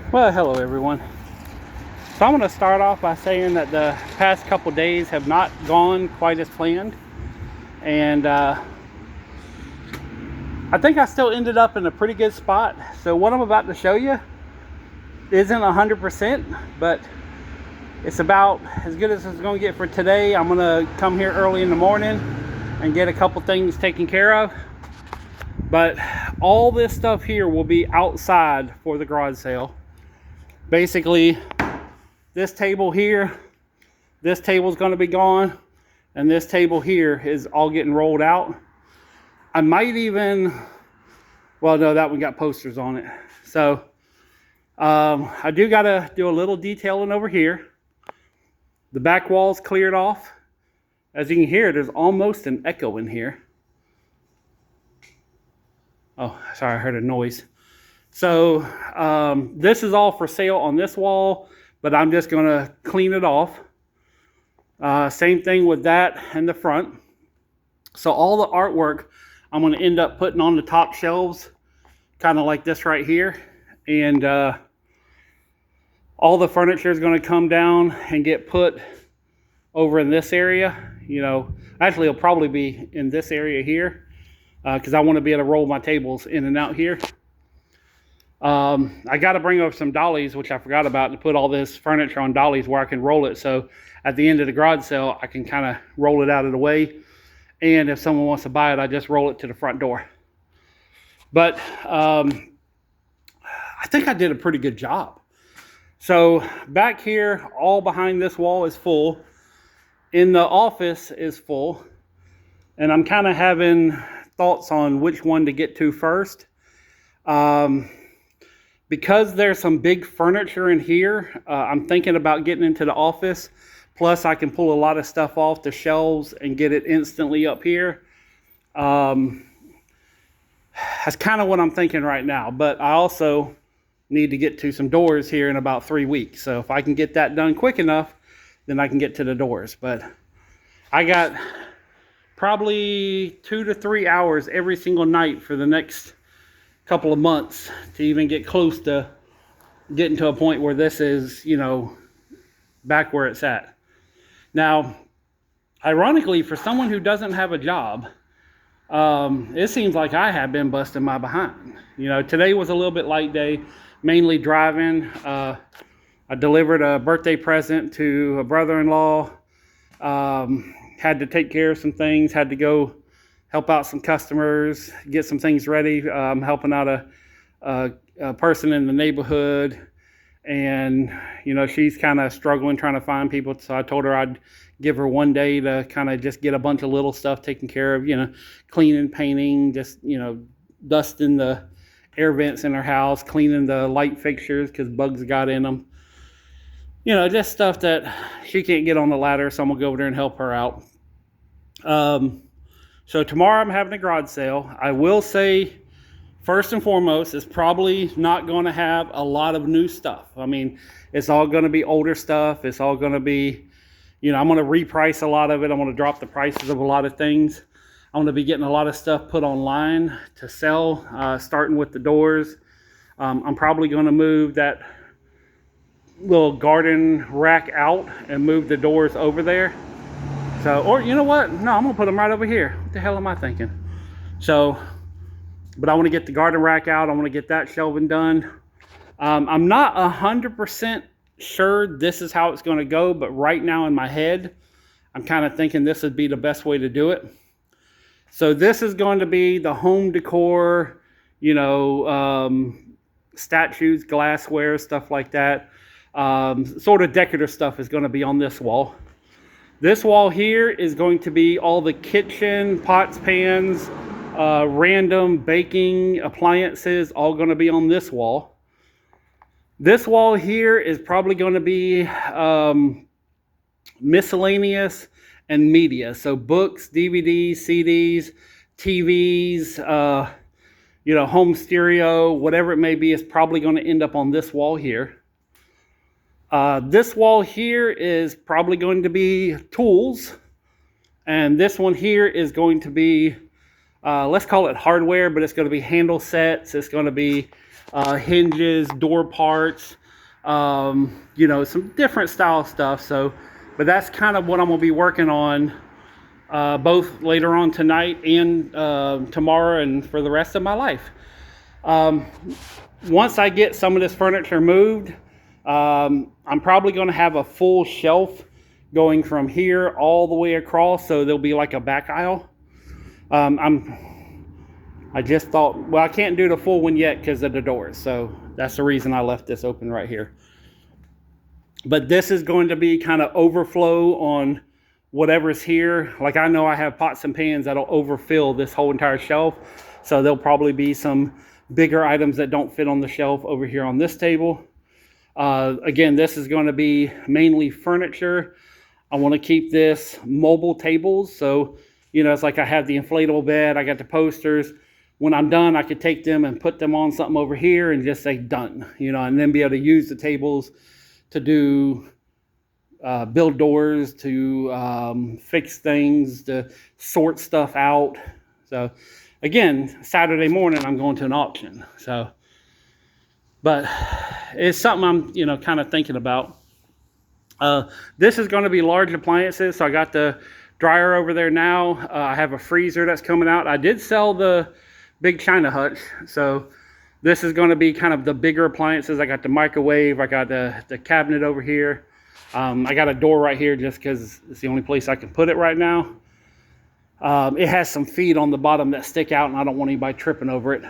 Well, hello everyone. So I'm going to start off by saying that the past couple days have not gone quite as planned, and I think I still ended up in a pretty good spot. So what I'm about to show you isn't 100%, but it's about as good as it's going to get for today. I'm going to come here early in the morning and get a couple things taken care of, but all this stuff here will be outside for the garage sale. Basically, this table here, this table is going to be gone, and this table here is all getting rolled out. I might even, well, no, that one got posters on it. So I do got to do a little detailing over here. The back wall's cleared off. As you can hear, there's almost an echo in here. Oh, sorry, I heard a noise. So this is all for sale on this wall, but I'm just going to clean it off. Same thing with that and the front. So all the artwork I'm going to end up putting on the top shelves, kind of like this right here. And all the furniture is going to come down and get put over in this area. You know, actually it'll probably be in this area here because I want to be able to roll my tables in and out here. I got to bring over some dollies, which I forgot about, to put all this furniture on dollies where I can roll it. So at the end of the garage sale, I can kind of roll it out of the way. And if someone wants to buy it, I just roll it to the front door. But I think I did a pretty good job. So back here, all behind this wall is full. In the office is full. And I'm kind of having thoughts on which one to get to first. Because there's some big furniture in here, I'm thinking about getting into the office. Plus, I can pull a lot of stuff off the shelves and get it instantly up here. That's kind of what I'm thinking right now. But I also need to get to some doors here in about 3 weeks. So if I can get that done quick enough, then I can get to the doors. But I got probably 2 to 3 hours every single night for the next couple of months to even get close to getting to a point where this is, you know, back where it's at. Now, ironically, for someone who doesn't have a job, it seems like I have been busting my behind. You know, today was a little bit light day, mainly driving. I delivered a birthday present to a brother-in-law. Had to take care of some things, had to go help out some customers, get some things ready. I'm helping out a person in the neighborhood, and you know, she's kind of struggling trying to find people. So I told her I'd give her one day to kind of just get a bunch of little stuff taken care of, you know, cleaning, painting, just, you know, dusting the air vents in her house, cleaning the light fixtures because bugs got in them. You know, just stuff that she can't get on the ladder, so I'm gonna go over there and help her out. So tomorrow I'm having a garage sale. I will say, first and foremost, it's probably not going to have a lot of new stuff. I mean, it's all going to be older stuff. It's all going to be, you know, I'm going to reprice a lot of it. I'm going to drop the prices of a lot of things. I'm going to be getting a lot of stuff put online to sell, starting with the doors. I'm probably going to move that little garden rack out and move the doors over there. So, or you know what? No, I'm going to put them right over here. What the hell am I thinking? So, but I want to get the garden rack out. I want to get that shelving done. I'm not 100% sure this is how it's going to go, but right now in my head, I'm kind of thinking this would be the best way to do it. So this is going to be the home decor, you know, statues, glassware, stuff like that. Sort of decorative stuff is going to be on this wall. This wall here is going to be all the kitchen, pots, pans, random baking appliances, all going to be on this wall. This wall here is probably going to be miscellaneous and media. So books, DVDs, CDs, TVs, you know, home stereo, whatever it may be, is probably going to end up on this wall here. This wall here is probably going to be tools. And this one here is going to be, let's call it hardware, but it's going to be handle sets. It's going to be hinges, door parts, you know, some different style stuff. So, but that's kind of what I'm going to be working on both later on tonight and tomorrow and for the rest of my life. Once I get some of this furniture moved, I'm probably going to have a full shelf going from here all the way across, so there'll be like a back aisle. I just thought, well, I can't do the full one yet because of the doors, so that's the reason I left this open right here. But this is going to be kind of overflow on whatever's here. Like, I know I have pots and pans that'll overfill this whole entire shelf, so there'll probably be some bigger items that don't fit on the shelf over here on this table. Again, this is going to be mainly furniture. I want to keep this mobile tables, so you know, it's like I have the inflatable bed, I got the posters. When I'm done, I could take them and put them on something over here and just say done, you know, and then be able to use the tables to do build doors, to fix things, to sort stuff out. So again, Saturday morning I'm going to an auction. So, but it's something I'm, you know, kind of thinking about. This is going to be large appliances. So I got the dryer over there now. I have a freezer that's coming out. I did sell the big China hutch, so this is going to be kind of the bigger appliances. I got the microwave, I got the cabinet over here. I got a door right here just because it's the only place I can put it right now. It has some feet on the bottom that stick out, and I don't want anybody tripping over it.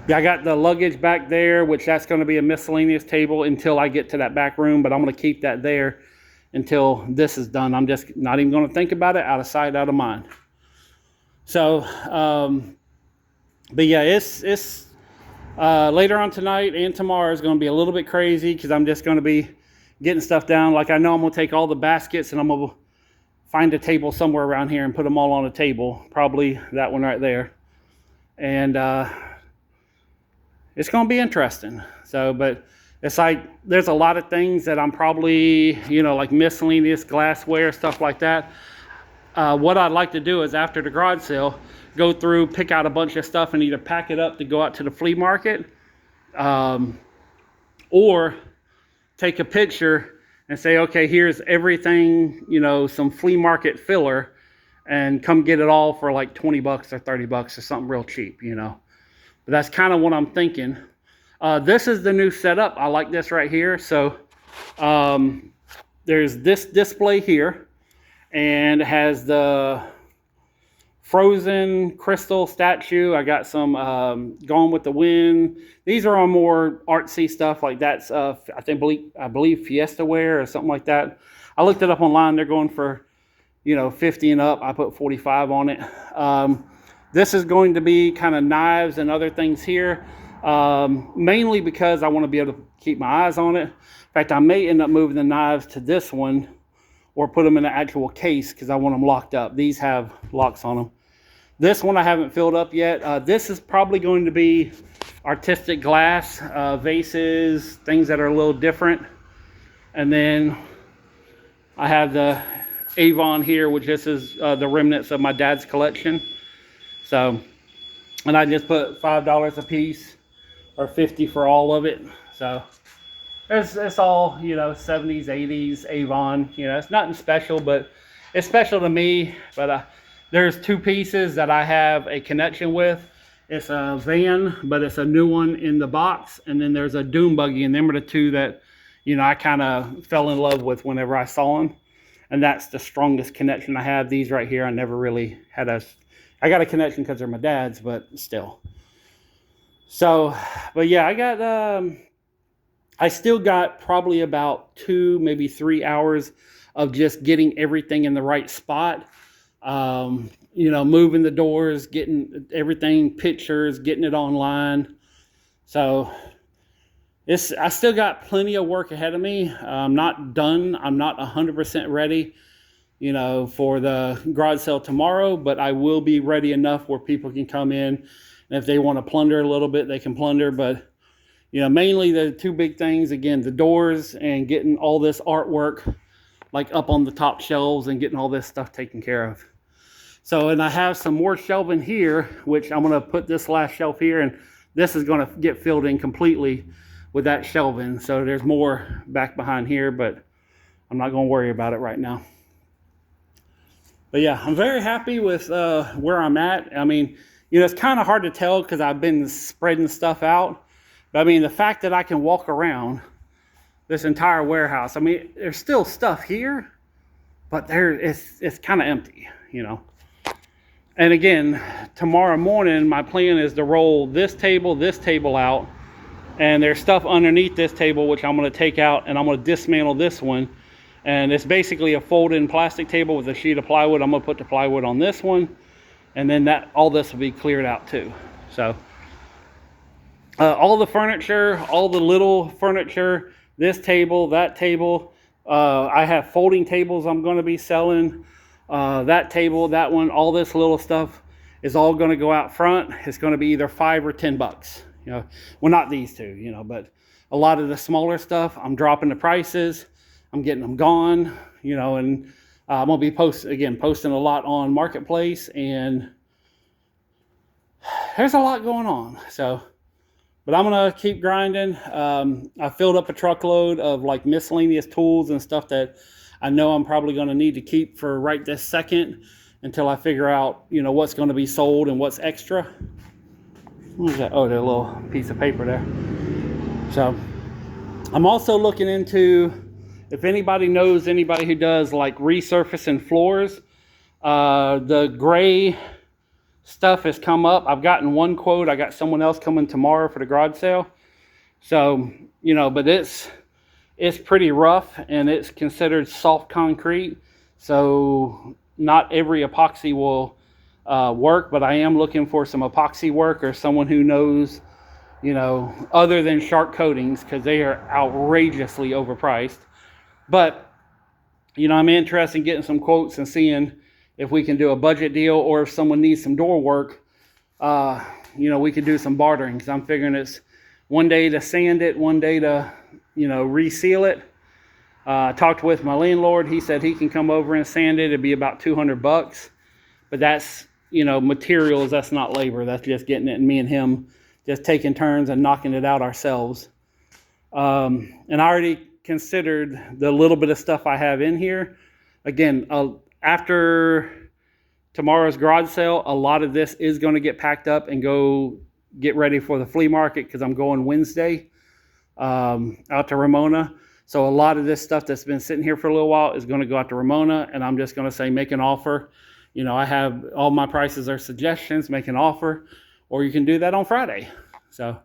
Yeah, I got the luggage back there, which that's going to be a miscellaneous table until I get to that back room, but I'm going to keep that there until this is done. I'm just not even going to think about it. Out of sight, out of mind. So, but yeah, it's later on tonight and tomorrow is going to be a little bit crazy because I'm just going to be getting stuff down. Like, I know I'm going to take all the baskets and I'm going to find a table somewhere around here and put them all on a table. Probably that one right there. And it's going to be interesting. So, but it's like there's a lot of things that I'm probably, you know, like miscellaneous glassware, stuff like that. What I'd like to do is, after the garage sale, go through, pick out a bunch of stuff and either pack it up to go out to the flea market, or take a picture and say, okay, here's everything, you know, some flea market filler, and come get it all for like 20 bucks or 30 bucks or something real cheap, you know. But that's kind of what I'm thinking. This is the new setup. I like this right here. So there's this display here, and it has the frozen crystal statue. I got some Gone with the Wind. These are all more artsy stuff, like that's I believe Fiesta ware or something like that. I looked it up online. They're going for, you know, 50 and up. I put 45 on it. This is going to be kind of knives and other things here, mainly because I want to be able to keep my eyes on it. In fact, I may end up moving the knives to this one or put them in an actual case because I want them locked up. These have locks on them. This one I haven't filled up yet. This is probably going to be artistic glass, vases, things that are a little different. And then I have the Avon here, which this is the remnants of my dad's collection. So, and I just put $5 a piece or 50 for all of it. So it's all, you know, 70s, 80s Avon. You know, it's nothing special, but it's special to me. But there's two pieces that I have a connection with. It's a van, but it's a new one in the box. And then there's a dune buggy, and them are the two that, you know, I kind of fell in love with whenever I saw them. And that's the strongest connection I have. These right here, I never really had I got a connection because they're my dad's, but still. So, but yeah, I still got probably about 2, maybe 3 hours of just getting everything in the right spot. You know, moving the doors, getting everything, pictures, getting it online. So I still got plenty of work ahead of me. I'm not done. I'm not 100% ready, you know, for the garage sale tomorrow, but I will be ready enough where people can come in, and if they want to plunder a little bit, they can plunder. But, you know, mainly the two big things, again, the doors and getting all this artwork like up on the top shelves and getting all this stuff taken care of. So, and I have some more shelving here, which I'm going to put this last shelf here, and this is going to get filled in completely with that shelving. So there's more back behind here, but I'm not going to worry about it right now. But yeah, I'm very happy with where I'm at. I mean, you know, it's kind of hard to tell because I've been spreading stuff out. But I mean, the fact that I can walk around this entire warehouse, I mean, there's still stuff here, but it's kind of empty, you know. And again, tomorrow morning, my plan is to roll this table out, and there's stuff underneath this table, which I'm going to take out, and I'm going to dismantle this one. And it's basically a fold-in plastic table with a sheet of plywood. I'm going to put the plywood on this one, and then all this will be cleared out too. So all the furniture, all the little furniture, this table, that table, I have folding tables I'm going to be selling. That table, that one, all this little stuff is all going to go out front. It's going to be either $5 or $10, you know. Well, not these two, you know, but a lot of the smaller stuff, I'm dropping the prices. I'm getting them gone, you know, and I'm going to be posting a lot on Marketplace, and there's a lot going on. So, but I'm going to keep grinding. I filled up a truckload of like miscellaneous tools and stuff that I know I'm probably going to need to keep for right this second until I figure out, you know, what's going to be sold and what's extra. What is that? Oh, there's a little piece of paper there. So I'm also looking into, if anybody knows anybody who does like resurfacing floors, the gray stuff has come up. I've gotten one quote. I got someone else coming tomorrow for the garage sale. So, you know, but it's pretty rough, and it's considered soft concrete. So not every epoxy will work, but I am looking for some epoxy work or someone who knows, you know, other than Shark Coatings, because they are outrageously overpriced. But, you know, I'm interested in getting some quotes and seeing if we can do a budget deal, or if someone needs some door work, you know, we could do some bartering. Because I'm figuring it's one day to sand it, one day to, you know, reseal it. I talked with my landlord. He said he can come over and sand it. It'd be about $200. But that's, you know, materials. That's not labor. That's just getting it, and me and him just taking turns and knocking it out ourselves. And I already considered the little bit of stuff I have in here. Again, after tomorrow's garage sale, a lot of this is going to get packed up and go get ready for the flea market, because I'm going Wednesday out to Ramona. So a lot of this stuff that's been sitting here for a little while is going to go out to Ramona, and I'm just going to say make an offer. You know, I have all my prices are suggestions, make an offer, or you can do that on Friday. So,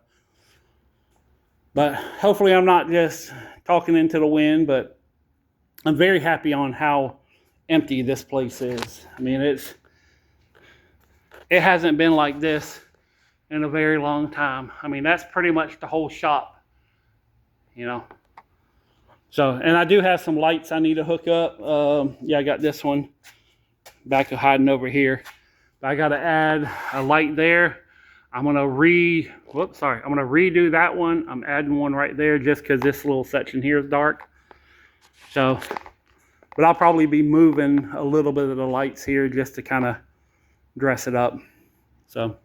but hopefully I'm not just talking into the wind, but I'm very happy on how empty this place is. I mean, it hasn't been like this in a very long time. I mean, that's pretty much the whole shop, you know. So, and I do have some lights I need to hook up. Yeah, I got this one back hiding over here. But I got to add a light there. I'm going to redo that one. I'm adding one right there just because this little section here is dark. So, but I'll probably be moving a little bit of the lights here just to kind of dress it up. So,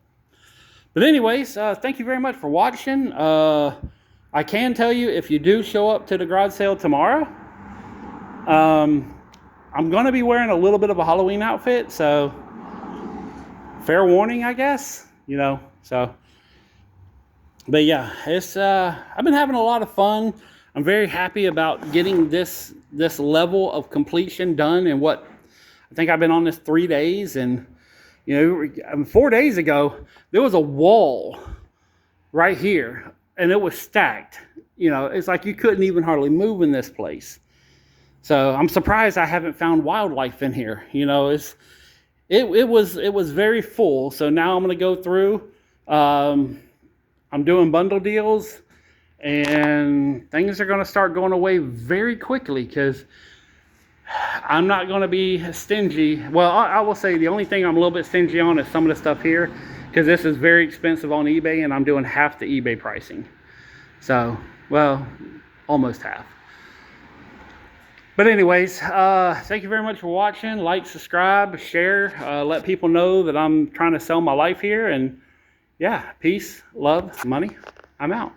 but anyways, thank you very much for watching. I can tell you, if you do show up to the garage sale tomorrow, I'm going to be wearing a little bit of a Halloween outfit. So, fair warning, I guess, you know. So, but yeah, I've been having a lot of fun. I'm very happy about getting this level of completion done in what, I think I've been on this 3 days. And, you know, 4 days ago, there was a wall right here, and it was stacked. You know, it's like you couldn't even hardly move in this place. So I'm surprised I haven't found wildlife in here. You know, it was very full. So now I'm going to go through. I'm doing bundle deals, and things are going to start going away very quickly, because I'm not going to be stingy. Well, I will say the only thing I'm a little bit stingy on is some of the stuff here, because this is very expensive on eBay, and I'm doing half the eBay pricing. So, well, almost half. But anyways, thank you very much for watching. Like, subscribe, share, let people know that I'm trying to sell my life here. And yeah, peace, love, money. I'm out.